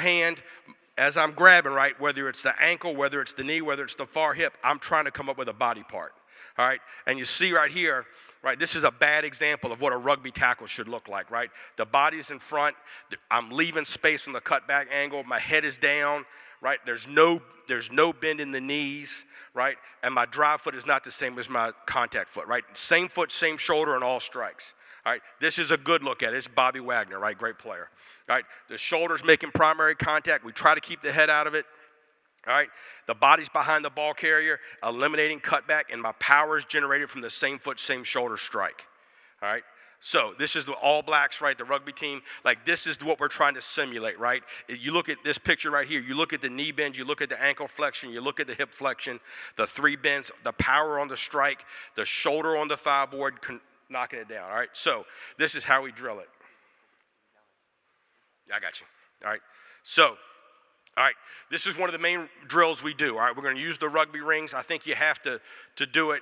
hand, as I'm grabbing, right, whether it's the ankle, whether it's the knee, whether it's the far hip, I'm trying to come up with a body part, all right? And you see right here, right, this is a bad example of what a rugby tackle should look like, right? The body's in front, I'm leaving space from the cutback angle, my head is down, right? There's no bend in the knees, right? And my drive foot is not the same as my contact foot, right? Same foot, same shoulder on all strikes, all right? This is a good look at it. It's Bobby Wagner, right? Great player. All right, the shoulder's making primary contact. We try to keep the head out of it. All right, the body's behind the ball carrier, eliminating cutback, and my power is generated from the same foot, same shoulder strike. All right, so this is the All Blacks, right, the rugby team. Like, this is what we're trying to simulate, right? You look at this picture right here. You look at the knee bend. You look at the ankle flexion. You look at the hip flexion, the three bends, the power on the strike, the shoulder on the thigh board, knocking it down. All right, so this is how we drill it. I got you. All right. So, all right, this is one of the main drills we do. All right, we're going to use the rugby rings. I think you have to do it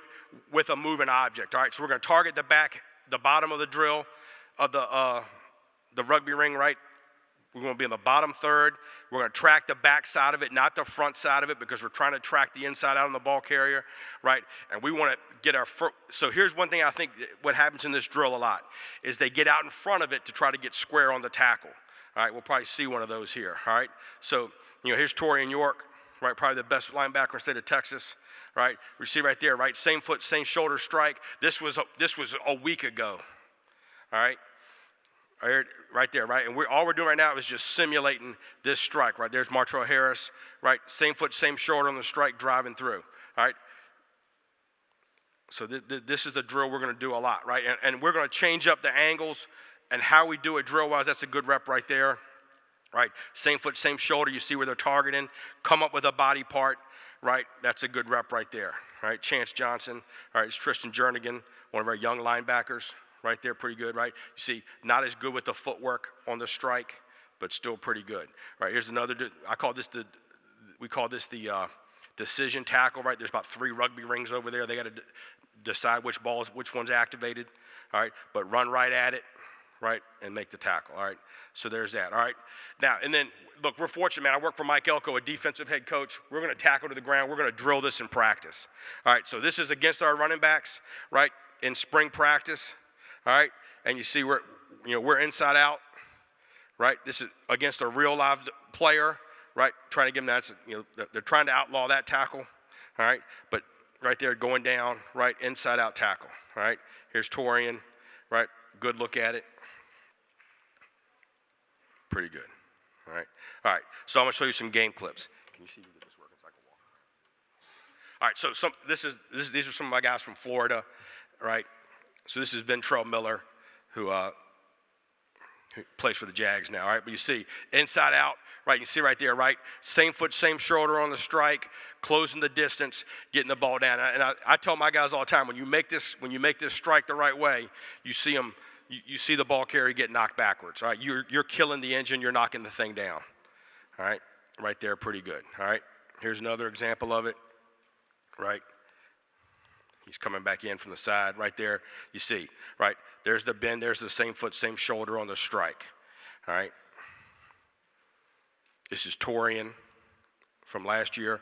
with a moving object. All right, so we're going to target the bottom of the drill of the rugby ring, right? We're going to be in the bottom third. We're going to track the back side of it, not the front side of it, because we're trying to track the inside out on the ball carrier, right? And we want to get our so here's one thing I think what happens in this drill a lot is they get out in front of it to try to get square on the tackle. All right, we'll probably see one of those here, all right? So, here's Torian York, right, probably the best linebacker in the state of Texas, right? We see right there, right, same foot, same shoulder strike. This was a week ago, all right? Right there, right? And all we're doing right now is just simulating this strike, right? There's Martrell Harris, right? Same foot, same shoulder on the strike, driving through, all right? So this is a drill we're going to do a lot, right? And we're going to change up the angles and how we do it drill-wise. That's a good rep right there, right? Same foot, same shoulder. You see where they're targeting. Come up with a body part, right? That's a good rep right there, right? Chance Johnson, all right, it's Tristan Jernigan, one of our young linebackers, right there, pretty good, right? You see, not as good with the footwork on the strike, but still pretty good, right? Here's another, we call this the decision tackle, right? There's about 3 rugby rings over there. They got to decide which one's activated, all right? But run right at it, right, and make the tackle, all right? So there's that, all right? Now, and then, look, we're fortunate, man. I work for Mike Elko, a defensive head coach. We're going to tackle to the ground. We're going to drill this in practice, all right? So this is against our running backs, right, in spring practice, all right? And you see we're inside out, right? This is against a real live player, right? Trying to give them that, they're trying to outlaw that tackle, all right? But right there going down, right, inside out tackle, all right? Here's Torian, right? Good look at it. Pretty good, all right? All right, so I'm going to show you some game clips. Can you see me get this working so I can walk? All right, so these are some of my guys from Florida, right? So this is Ventrell Miller, who plays for the Jags now, all right? But you see, inside out, right? You see right there, right? Same foot, same shoulder on the strike, closing the distance, getting the ball down. And I tell my guys all the time, when you make this strike the right way, you see them. You see the ball carrier get knocked backwards, all right? You're killing the engine. You're knocking the thing down, all right? Right there, pretty good, all right? Here's another example of it, right? He's coming back in from the side right there. You see, right? There's the bend. There's the same foot, same shoulder on the strike, all right? This is Torian from last year.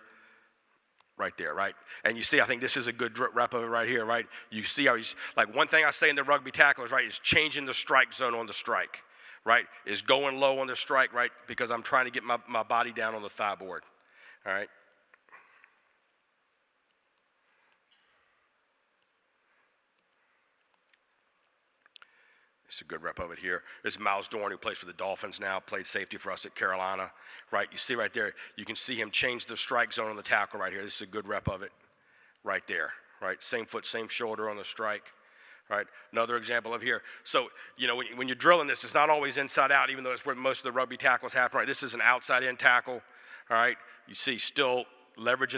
Right there, right? And you see, I think this is a good rep of it right here, right? You see how he's, like, one thing I say in the rugby tacklers, right, is changing the strike zone on the strike, right? Is going low on the strike, right? Because I'm trying to get my body down on the thigh board, all right? It's a good rep of it here. This is Miles Dorn, who plays for the Dolphins now, played safety for us at Carolina, right? You see right there, you can see him change the strike zone on the tackle right here. This is a good rep of it right there, right? Same foot, same shoulder on the strike, right? Another example of here. So, when you're drilling this, it's not always inside out, even though it's where most of the rugby tackles happen, right? This is an outside in tackle, all right? You see still leveraging